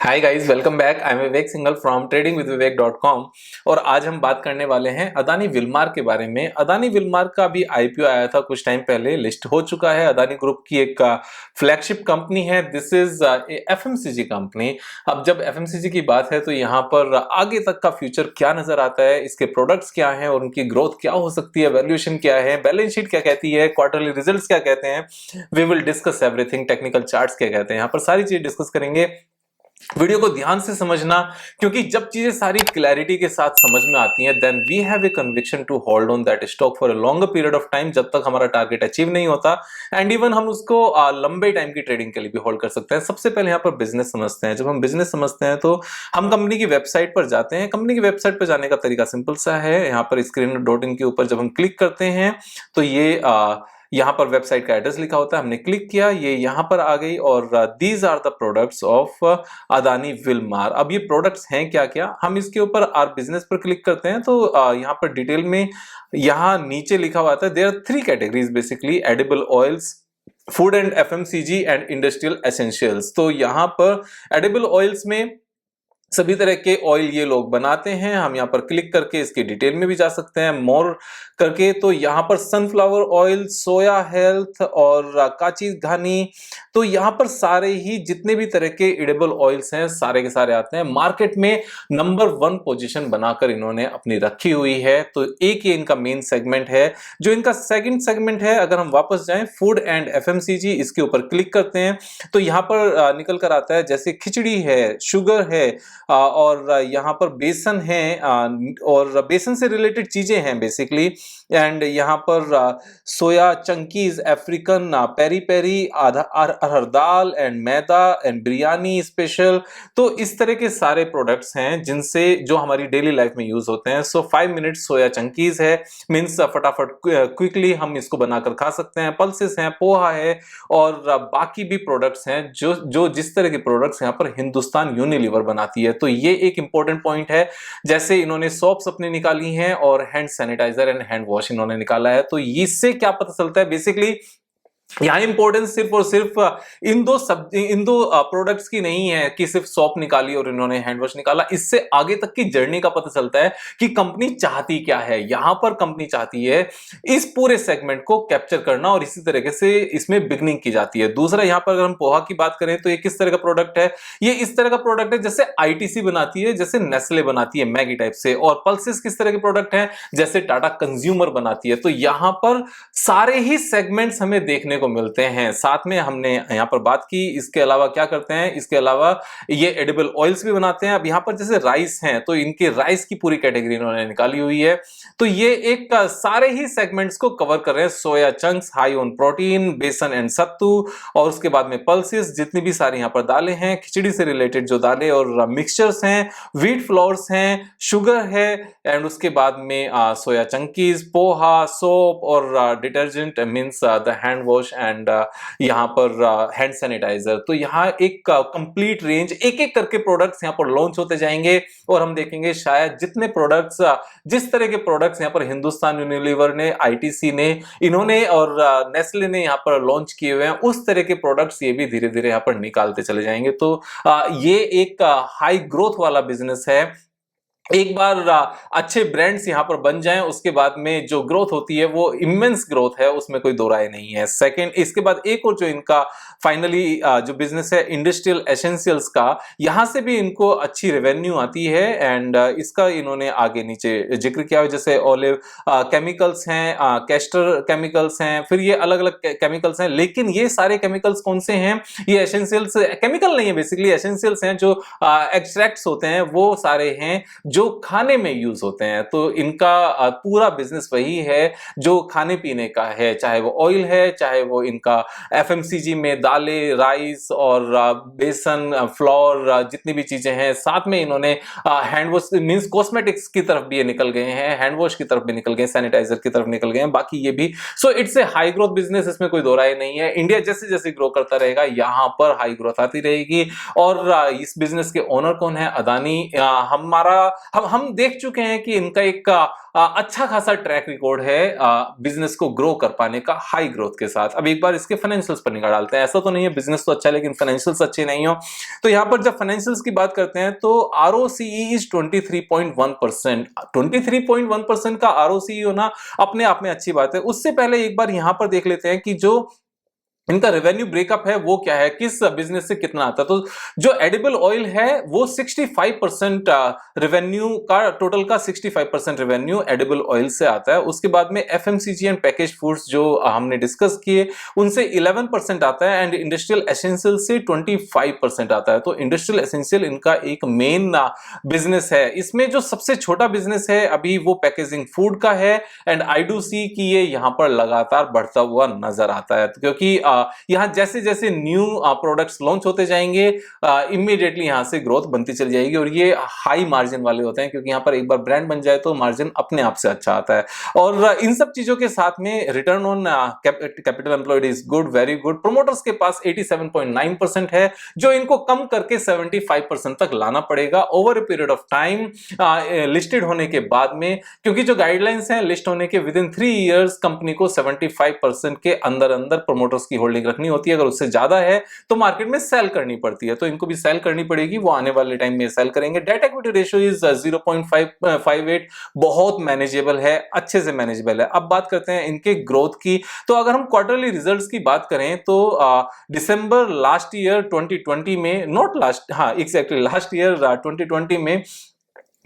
Hi guys, welcome back. I am Vivek Singhal from tradingwithvivek.com। और आज हम बात करने वाले हैं अदानी विलमार के बारे में। अदानी विलमार का भी आईपीओ आया था कुछ टाइम पहले, लिस्ट हो चुका है। अदानी ग्रुप की एक फ्लैगशिप कंपनी है। This is FMCG company. अब जब एफएमसीजी की बात है तो यहाँ पर आगे तक का फ्यूचर क्या नजर आता है, इसके प्रोडक्ट्स क्या हैं और उनकी ग्रोथ क्या हो सकती है, वैल्यूएशन क्या है, बैलेंस शीट क्या कहती है, क्वार्टरली रिजल्ट्स क्या कहते हैं, we will discuss everything. Technical charts क्या कहते हैं, यहाँ पर सारी चीज डिस्कस करेंगे। वीडियो को ध्यान से समझना, क्योंकि जब चीजें सारी क्लैरिटी के साथ समझ में आती हैं then we have a conviction to hold on that stock for a longer period of time, जब तक हमारा टारगेट अचीव नहीं होता। एंड इवन हम उसको लंबे टाइम की ट्रेडिंग के लिए भी होल्ड कर सकते हैं। सबसे पहले यहाँ पर बिजनेस समझते हैं। जब हम बिजनेस समझते हैं तो हम कंपनी की वेबसाइट पर जाते हैं। कंपनी की वेबसाइट पर जाने का तरीका सिंपल सा है। यहाँ पर स्क्रीन डॉट इन के ऊपर जब हम क्लिक करते हैं तो ये यहाँ पर वेबसाइट का एड्रेस लिखा होता है। हमने क्लिक किया, ये यहाँ पर आ गई और these are the products of Adani Wilmar. अब ये प्रोडक्ट्स हैं क्या क्या, हम इसके ऊपर आर बिजनेस पर क्लिक करते हैं तो यहाँ पर डिटेल में यहाँ नीचे लिखा हुआ था। There are 3 categories basically, edible oils, food and FMCG and industrial essentials. तो यहाँ पर एडिबल ऑयल्स में सभी तरह के ऑयल ये लोग बनाते हैं। हम यहाँ पर क्लिक करके इसकी डिटेल में भी जा सकते हैं मोर करके। तो यहाँ पर सनफ्लावर ऑयल, सोया हेल्थ और काची घानी, तो यहाँ पर सारे ही जितने भी तरह के एडिबल ऑयल्स हैं सारे के सारे आते हैं। मार्केट में नंबर 1 पोजीशन बनाकर इन्होंने अपनी रखी हुई है। तो एक ये इनका मेन सेगमेंट है। जो इनका सेकंड सेगमेंट है, अगर हम वापस जाएं फूड एंड एफएमसीजी, इसके ऊपर क्लिक करते हैं तो यहाँ पर निकल कर आता है जैसे खिचड़ी है, शुगर है और यहाँ पर बेसन है और बेसन से रिलेटेड चीजें हैं बेसिकली। एंड यहाँ पर soya chunks, African peri peri, arhar dal and maida and biryani special. तो इस तरह के सारे प्रोडक्ट्स हैं जिनसे जो हमारी डेली लाइफ में यूज होते हैं। सो 5 मिनट सोया चंकीज है, मीन्स फटाफट क्विकली हम इसको बनाकर खा सकते हैं। पल्सेस हैं, पोहा है और बाकी भी प्रोडक्ट्स हैं जो जो जिस तरह के प्रोडक्ट्स यहाँ पर हिंदुस्तान यूनिलीवर बनाती है। तो ये एक इंपॉर्टेंट पॉइंट है। जैसे इन्होंने सोप्स अपनी निकाली हैं और hand sanitiser and hand wash इन्होंने निकाला है। तो इससे क्या पता चलता है, बेसिकली यहाँ इंपॉर्टेंस सिर्फ और सिर्फ इन दो प्रोडक्ट्स की नहीं है कि सिर्फ सॉप निकाली और इन्होंने हैंड वॉश निकाला। इससे आगे तक की जर्नी का पता चलता है कि कंपनी चाहती क्या है। यहां पर कंपनी चाहती है इस पूरे सेगमेंट को कैप्चर करना और इसी तरीके से इसमें बिगनिंग की जाती है। दूसरा, यहां पर अगर हम पोहा की बात करें तो ये किस तरह का प्रोडक्ट है, ये इस तरह का प्रोडक्ट है जैसे आईटीसी बनाती है, जैसे नेस्ले बनाती है मैगी टाइप से। और पल्सेस किस तरह के प्रोडक्ट है, जैसे टाटा कंज्यूमर बनाती है। तो यहां पर सारे ही सेगमेंट्स हमें देखने को मिलते हैं। साथ में हमने यहां पर बात की इसके अलावा क्या करते हैं, इसके अलावा ये एडिबल ऑयल्स भी बनाते हैं। अब यहां पर जैसे राइस हैं तो इनके राइस की पूरी कैटेगरी इन्होंने निकाली हुई है। तो ये एक सारे ही सेगमेंट्स को कवर कर रहे हैं। Soya chunks, high on protein, बेसन एंड सत्तू, और उसके बाद में पल्सेस, जितनी भी सारी यहां पर दालें हैं, खिचड़ी से रिलेटेड जो दालें और मिक्सचर्स हैं, व्हीट फ्लोर्स हैं, शुगर है एंड उसके बाद में सोया चंकीज, पोहा, सोप और detergent means the hand wash and यहाँ पर हैंड सैनिटाइजर। तो यहाँ एक कंप्लीट रेंज, एक एक करके प्रोडक्ट्स यहाँ पर लॉन्च होते जाएंगे और हम देखेंगे शायद जितने प्रोडक्ट्स, जिस तरह के प्रोडक्ट्स यहाँ पर हिंदुस्तान यूनिलीवर ने, आईटीसी ने, इन्होंने और नेस्ले ने यहाँ पर लॉन्च किए हुए हैं, उस तरह के प्रोडक्ट्स ये भी धीरे धीरे यहाँ पर निकालते चले जाएंगे। तो ये एक हाई ग्रोथ वाला बिजनेस है। एक बार अच्छे ब्रांड्स यहां पर बन जाएं उसके बाद में जो ग्रोथ होती है वो इमेंस ग्रोथ है, उसमें कोई दो राय नहीं है। सेकंड, इसके बाद एक और जो इनका फाइनली जो बिजनेस है इंडस्ट्रियल एसेंशियल्स का, यहां से भी इनको अच्छी रेवेन्यू आती है एंड इसका इन्होंने आगे नीचे जिक्र किया है। जैसे ऑलिव केमिकल्स हैं, कैस्टर केमिकल्स हैं, फिर ये अलग अलग केमिकल्स हैं। लेकिन ये सारे केमिकल्स कौन से हैं, ये एसेंशियल्स केमिकल नहीं है, बेसिकली एसेंशियल्स हैं। जो एक्सट्रैक्ट्स होते हैं वो सारे हैं जो खाने में यूज होते हैं। तो इनका पूरा बिजनेस वही है जो खाने पीने का है, चाहे वो ऑयल है, चाहे वो इनका एफएमसीजी में दालें, राइस और बेसन, फ्लोर, जितनी भी चीजें हैं। साथ में इन्होंने हैंड वॉश मींस कॉस्मेटिक्स की तरफ भी ये निकल गए हैं, हैंड वॉश की तरफ भी निकल गए, सैनिटाइजर की तरफ निकल गए हैं, बाकी ये भी। So it's a high growth business, इसमें कोई दो राय नहीं है। इंडिया जैसे जैसे ग्रो करता रहेगा यहां पर हाई ग्रोथ आती रहेगी। और इस बिजनेस के ओनर कौन है, अदानी। हमारा हम देख चुके हैं कि इनका एक अच्छा खासा ट्रैक रिकॉर्ड है बिजनेस को ग्रो कर पाने का हाई ग्रोथ के साथ। अब एक बार इसके फाइनेंशियल्स पर निगाह डालते हैं। ऐसा तो नहीं है बिजनेस तो अच्छा है लेकिन फाइनेंशियल्स अच्छे नहीं हो। तो यहां पर जब फाइनेंशियल्स की बात करते हैं तो ROCE इज 23.1%। 23.1% का ROCE होना अपने आप में अच्छी बात है। उससे पहले एक बार यहां पर देख लेते हैं कि जो इनका रेवेन्यू ब्रेकअप है वो क्या है, किस बिजनेस से कितना आता है। तो जो एडिबल ऑयल है वो 65% रेवेन्यू का, टोटल का 65% रेवेन्यू एडिबल ऑयल से आता है। उसके बाद में FMCG एंड पैकेज फूड्स जो हमने डिस्कस किए उनसे 11% आता है एंड इंडस्ट्रियल एसेंशियल से 25% आता है। तो इंडस्ट्रियल एसेंशियल इनका एक मेन बिजनेस है। इसमें जो सबसे छोटा बिजनेस है अभी वो पैकेजिंग फूड का है एंड आई डू सी कि ये यहां पर लगातार बढ़ता हुआ नजर आता है, क्योंकि यहां जैसे जैसे न्यू प्रोडक्ट्स लॉन्च होते जाएंगे इमीडिएटली यहां से ग्रोथ बनती चली जाएगी और ये हाई मार्जिन वाले होते हैं, क्योंकि यहां पर एक बार ब्रांड बन जाए तो मार्जिन अपने आप से अच्छा आता है। और इन सब चीजों के साथ में return on capital employed is good, very good. Promoters के पास 87.9% है जो इनको कम करके 75% तक लाना पड़ेगा over a period of time listed होने के बाद में, क्योंकि जो गाइडलाइंस हैं लिस्ट होने के विद इन 3 इयर्स कंपनी को 75% के अंदर अंदर प्रोमोटर्स की होल्डिंग रखनी होती है। अगर उससे ज्यादा है तो मार्केट में सेल करनी पड़ती है, तो इनको भी सेल करनी पड़ेगी, वो आने वाले टाइम में सेल करेंगे। डेट इक्विटी रेशियो इज 0.58, बहुत मैनेजेबल है, अच्छे से मैनेजेबल है। अब बात करते हैं इनके ग्रोथ की। तो अगर हम क्वार्टरली रिजल्ट्स की बात करें तो दिसंबर लास्ट ईयर 2020 में, नॉट लास्ट, हाँ एग्जैक्टली लास्ट ईयर 2020 में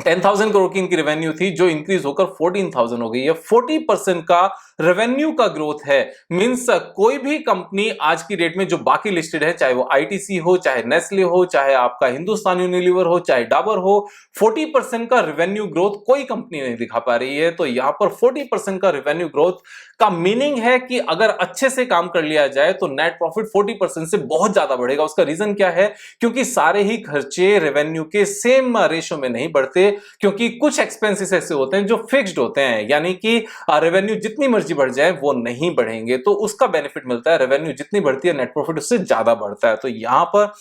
10,000 करोड़ की इनकी रेवेन्यू थी जो इंक्रीज होकर 14,000 हो गई है। 40% का रेवेन्यू का ग्रोथ है। मींस कोई भी कंपनी आज की डेट में जो बाकी लिस्टेड है, चाहे वो ITC हो, चाहे नेस्ले हो, चाहे आपका हिंदुस्तान यूनिलीवर हो, चाहे डाबर हो, 40% का रेवेन्यू ग्रोथ कोई कंपनी नहीं दिखा पा रही है। तो यहां पर 40% का रेवेन्यू ग्रोथ का मीनिंग है कि अगर अच्छे से काम कर लिया जाए तो नेट प्रॉफिट 40% से बहुत ज्यादा बढ़ेगा। उसका रीजन क्या है? क्योंकि सारे ही खर्चे रेवेन्यू के सेम रेशो में नहीं बढ़ते, क्योंकि कुछ एक्सपेंसेस ऐसे होते हैं जो फिक्स्ड होते हैं, यानी कि रेवेन्यू जितनी मर्जी बढ़ जाए वो नहीं बढ़ेंगे, तो उसका बेनिफिट मिलता है। रेवेन्यू जितनी बढ़ती है नेट प्रॉफिट उससे ज्यादा बढ़ता है। तो यहां पर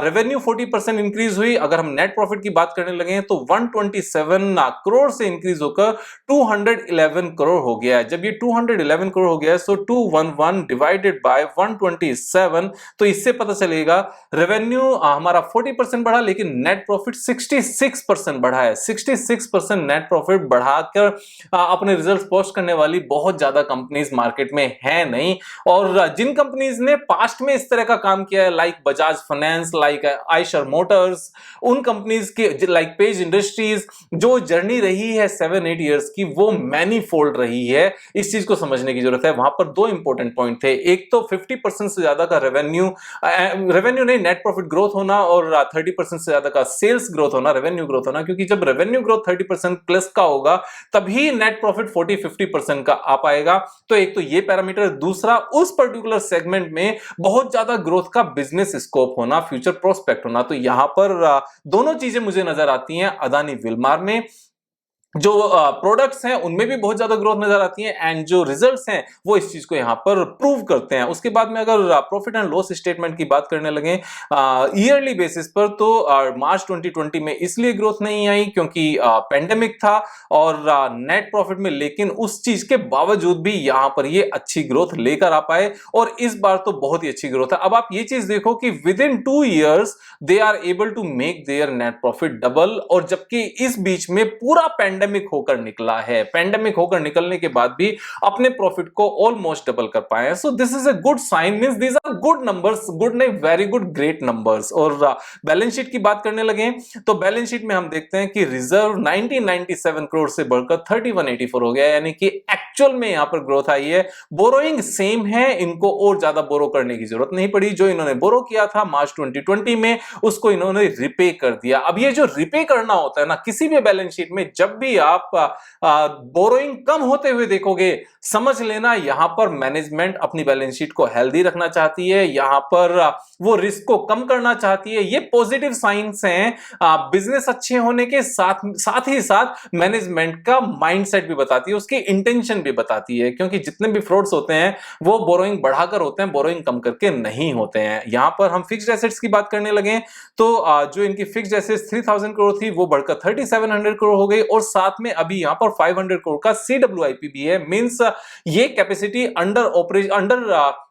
रेवेन्यू 40% इंक्रीज हुई। अगर हम नेट प्रॉफिट की बात करने लगे तो 127 करोड़ से इंक्रीज होकर 211 करोड़ हो गया है। जब ये 211 करोड़ हो गया है तो 211 डिवाइडेड बाय 127, तो इससे पता चलेगा रेवेन्यू हमारा 40% बढ़ा लेकिन नेट प्रॉफिट 66% बढ़ा है। 66% नेट प्रॉफिट बढ़ाकर अपने रिजल्ट्स पोस्ट करने वाली बहुत ज्यादा कंपनीज मार्केट में है नहीं। और जिन कंपनीज ने पास्ट में इस तरह का काम किया है, like Bajaj finance, like Eicher Motors, उन कंपनीज के लाइक पेज इंडस्ट्रीज, जो जर्नी रही है 7-8 इयर्स की वो मैनीफोल्ड रही है। इस चीज को समझने की जरूरत है। वहां पर दो इंपॉर्टेंट पॉइंट थे, एक तो 50% से ज्यादा का रेवेन्यू नहीं नेट प्रॉफिट ग्रोथ होना, और 30% से ज्यादा का सेल्स ग्रोथ होना, रेवेन्यू ग्रोथ होना, क्योंकि जब रेवेन्यू ग्रोथ 30% प्लस का होगा तभी नेट प्रॉफिट 40-50% का आ पाएगा। तो एक तो ये पैरामीटर, दूसरा उस पर्टिकुलर सेगमेंट में बहुत ज्यादा ग्रोथ का बिजनेस स्कोप होना, फ्यूचर प्रोस्पेक्ट होना। तो यहां पर दोनों चीजें मुझे नजर आती हैं अदानी विल्मार में। जो प्रोडक्ट्स हैं उनमें भी बहुत ज्यादा ग्रोथ नजर आती है एंड जो रिजल्ट्स हैं वो इस चीज को यहां पर प्रूव करते हैं। उसके बाद में अगर प्रॉफिट एंड लॉस स्टेटमेंट की बात करने लगे ईयरली बेसिस पर, तो मार्च 2020 में इसलिए ग्रोथ नहीं आई क्योंकि पेंडेमिक था और नेट प्रॉफिट में, लेकिन उस चीज के बावजूद भी यहां पर ये अच्छी ग्रोथ लेकर आ पाए और इस बार तो बहुत ही अच्छी ग्रोथ है। अब आप ये चीज देखो कि within 2 years they are able to make their net profit double, और जबकि इस बीच में पूरा पेंडेमिक होकर निकला है। पेंडेमिक होकर निकलने के बाद भी अपने प्रॉफिट को ऑलमोस्ट डबल कर पाए हैं। So this is a good sign, means these are good numbers, good नहीं वेरी गुड, ग्रेट नंबर्स। और बैलेंस शीट की बात करने लगे तो बैलेंस शीट में हम देखते हैं कि रिजर्व 1997 करोड़ से बढ़कर 3184 हो गया, यानी कि एक्चुअल में यहां पर ग्रोथ आई है। बोरोइंग सेम है, इनको और ज्यादा बोरो करने की जरूरत नहीं पड़ी। जो इन्होंने बोरो किया था मार्च 2020 में उसको इन्होंने रिपे कर दिया। अब ये जो रिपे करना होता है ना किसी भी बैलेंस शीट में, जब भी आप बोरोइंग कम होते हुए देखोगे समझ लेना यहाँ पर मैनेजमेंट अपनी बैलेंस शीट को हेल्दी रखना चाहती है, यहाँ पर वो रिस्क को कम करना चाहती है। ये पॉजिटिव साइंस हैं बिजनेस अच्छे होने के साथ साथ ही साथ मैनेजमेंट का माइंडसेट भी बताती है, उसकी इंटेंशन भी बताती है, क्योंकि जितने भी फ्रॉड्स होते हैं वो बोरोइंग बढ़ाकर होते हैं, बोरोइंग कम करके नहीं होते हैं। यहां पर हम फिक्स्ड एसेट्स की बात करने लगे तो जो इनकी फिक्स्ड एसेट्स 3000 करोड़ थी वो बढ़कर 3700 करोड़ हो गई, और साथ में अभी यहां पर 500 करोड़ का CWIP भी है। मींस ये capacity under operation under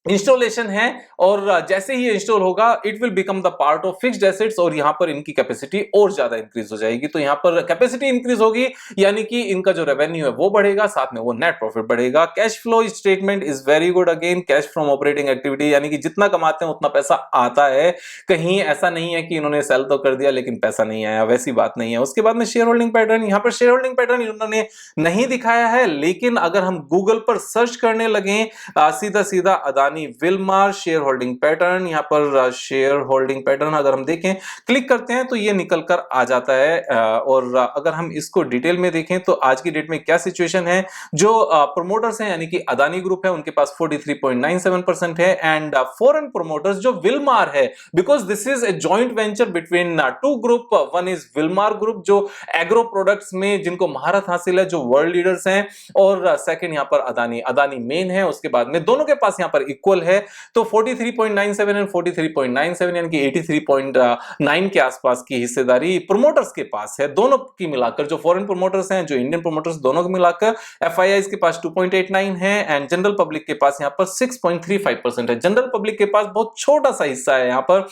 installation है, और जैसे ही इंस्टॉल होगा it will become the part of fixed assets, और यहां पर इनकी कैपेसिटी और ज्यादा इंक्रीज हो जाएगी। तो यहां पर कैपेसिटी इंक्रीज होगी यानी कि इनका जो रेवेन्यू है वो बढ़ेगा, साथ में वो नेट प्रॉफिट बढ़ेगा। Cash flow statement is very good. Again cash from operating activity, यानी कि जितना कमाते हैं उतना पैसा आता है। कहीं ऐसा नहीं है कि इन्होंने सेल तो कर दिया लेकिन पैसा नहीं आया, वैसी बात नहीं है। उसके बाद में शेयर होल्डिंग पैटर्न, यहां पर शेयर होल्डिंग पैटर्न इन्होंने नहीं दिखाया है, लेकिन अगर हम गूगल पर सर्च करने लगे सीधा सीधा Adani Wilmar share holding pattern, यहां पर शेयर होल्डिंग पैटर्न अगर हम देखें, क्लिक करते हैं तो ये निकल कर आ जाता है। और अगर हम इसको डिटेल में देखें तो आज की डेट में क्या सिचुएशन है, जो प्रोमोटर्स हैं यानी कि अदानी ग्रुप है उनके पास 43.97% है, एंड फॉरेन प्रोमोटर्स जो विलमार है, because this is a joint venture between two group, one is Wilmar group जो एग्रो प्रोडक्ट्स में जिनको महारत हासिल है, जो वर्ल्ड लीडर्स हैं, और सेकंड यहां पर अदानी मेन है, उसके बाद में दोनों के पास यहां पर इक्वल है। तो 43.97 एंड 43.97 यानी कि 83.9 के आसपास की हिस्सेदारी प्रोमोटर्स के पास है, दोनों की मिलाकर, जो फॉरेन प्रोमोटर्स हैं जो इंडियन प्रोमोटर्स, दोनों को मिलाकर। एफआईआई के पास 2.89 है, एंड जनरल पब्लिक के पास यहां पर 6.35% है। जनरल पब्लिक के पास बहुत छोटा सा हिस्सा है यहां पर,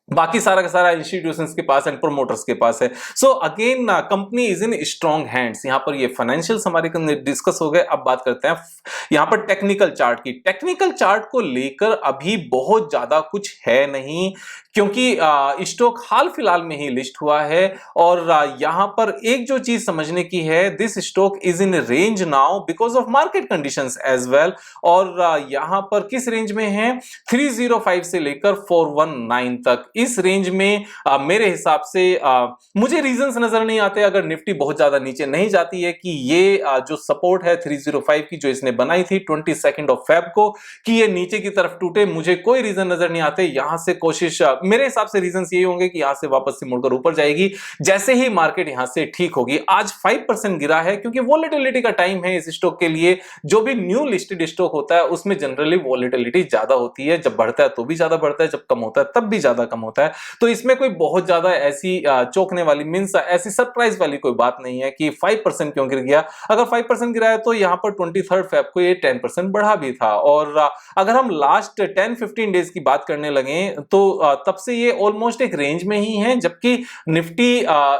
बाकी सारा का सारा इंस्टीट्यूशंस के पास एंड प्रोमोटर्स के पास है। So again company is in strong hands. यहां पर ये फाइनेंशियल्स हमारे डिस्कस हो गए। अब बात करते हैं यहां पर टेक्निकल चार्ट की। टेक्निकल चार्ट को लेकर अभी बहुत ज्यादा कुछ है नहीं, क्योंकि स्टॉक हाल फिलहाल में ही लिस्ट हुआ है, और यहां पर एक जो चीज समझने की है, this stock is in range now because of market conditions as well. और यहां पर किस रेंज में है, 305 से लेकर 419 तक, इस रेंज में मेरे हिसाब से मुझे रीजंस नजर नहीं आते, अगर निफ्टी बहुत ज्यादा नीचे नहीं जाती है, कि ये जो सपोर्ट है 305 की जो इसने बनाई थी 22 फेब को, कि ये नीचे की तरफ टूटे, मुझे कोई रीजन नजर नहीं आते। यहां से कोशिश, मेरे हिसाब से रीजंस यही होंगे कि यहां से वापस से मुड़कर ऊपर जाएगी जैसे ही मार्केट यहां से ठीक होगी। आज 5% गिरा है, क्योंकि वोलेटिलिटी का टाइम है इस स्टॉक के लिए। जो भी न्यू लिस्टेड स्टॉक होता है उसमें जनरली वोलेटिलिटी ज्यादा होती है, जब बढ़ता है तो भी ज्यादा बढ़ता है, जब कम होता है तब भी ज्यादा कम होता है। तो इसमें कोई बहुत ज्यादा ऐसी चौंकने वाली, मींस ऐसी सरप्राइज वाली कोई बात नहीं है कि 5% क्यों गिर गया। अगर 5% गिरा है तो यहां पर 23 फेब को ये 10% बढ़ा भी था। और अगर हम लास्ट 10-15 डेज की बात करने लगे तो तब से ये ऑलमोस्ट एक रेंज में ही है, जबकि निफ्टी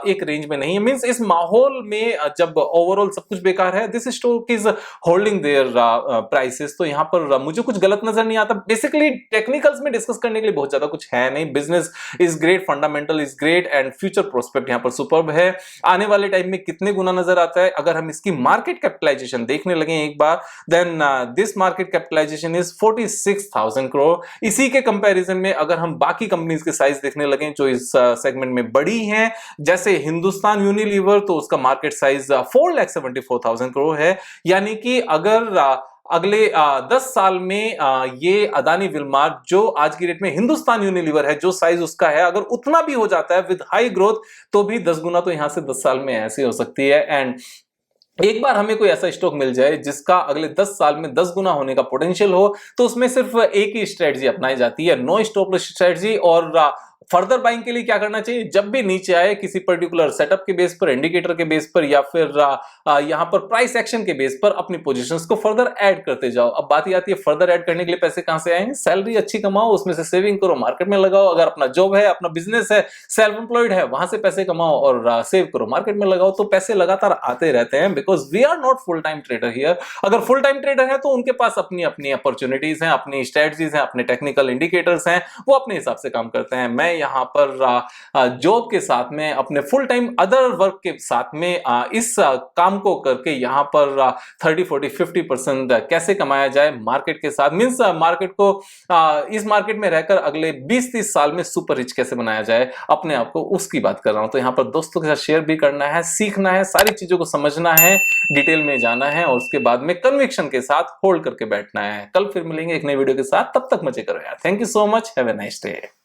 एक रेंज में नहीं है। मींस इस माहौल में जब ओवरऑल सब कुछ बेकार है, this stock is holding their prices. तो यहां पर मुझे कुछ गलत नजर नहीं आता। बेसिकली टेक्निकल्स में डिस्कस करने के लिए बहुत ज्यादा कुछ है नहीं। Business is great, fundamental is great, and future prospect यहां पर सुपर्ब है। आने वाले टाइम में कितने गुना नजर आता है, अगर हम इसकी मार्केट कैपिटलाइजेशन देखने लगे एक बार, then this market capitalisation is 46,000 crore. इसी के कंपैरिजन में अगर हम बाकी कंपनीज के साइज देखने लगे जो इस सेगमेंट में बड़ी हैं, जैसे हिंदुस्तान यूनिलीवर, तो उसका मार्केट साइज 4,74,000 करोड़ है। यानी कि अगर अगले 10 साल में ये अदानी विलमार जो आज की डेट में हिंदुस्तान यूनिलीवर है, जो साइज उसका है, अगर उतना भी हो जाता है विद हाई ग्रोथ, तो भी 10 गुना तो यहां से 10 साल में ऐसे हो सकती है। एंड एक बार हमें कोई ऐसा स्टॉक मिल जाए जिसका अगले 10 साल में 10 गुना होने का पोटेंशियल हो, तो उसमें सिर्फ एक ही स्ट्रेटजी अपनाई जाती है, नो स्टॉप लॉस स्ट्रेटजी। और फर्दर बाइंग के लिए क्या करना चाहिए, जब भी नीचे आए किसी पर्टिकुलर सेटअप के बेस पर, इंडिकेटर के बेस पर, या फिर यहां पर प्राइस एक्शन के बेस पर अपनी पोजीशंस को फर्दर ऐड करते जाओ। अब बात ही आती है फर्दर ऐड करने के लिए पैसे कहां से आएंगे, सैलरी अच्छी कमाओ, उसमें से सेविंग करो, मार्केट में लगाओ। अगर अपना जॉब है, अपना बिजनेस है, सेल्फ एम्प्लॉयड है, वहां से पैसे कमाओ और सेव करो, मार्केट में लगाओ, तो पैसे लगातार आते रहते हैं। Because we are not full time trader here. अगर फुल टाइम ट्रेडर है तो उनके पास अपनी अपनी अपॉर्चुनिटीज हैं, अपनी स्ट्रेटजीज हैं, अपने टेक्निकल इंडिकेटर्स हैं, वो अपने हिसाब से काम करते हैं। मैं मैं यहाँ पर जॉब के साथ में अपने फुल टाइम अदर वर्क के साथ में इस काम को करके यहाँ पर 30-40-50% कैसे कमाया जाए मार्केट के साथ, मीन्स मार्केट को इस मार्केट में रहकर अगले 20-30 साल में सुपर रिच कैसे बनाया जाए अपने आप को, उसकी बात कर रहा हूं। तो यहाँ पर दोस्तों के साथ शेयर भी करना है, सीखना है, सारी चीजों को समझना है, डिटेल में जाना है और उसके बाद में कन्विक्शन के साथ होल्ड करके बैठना है। कल फिर मिलेंगे एक नई वीडियो के साथ, तब तक मजे करो यार। Thank you so much, have a nice day.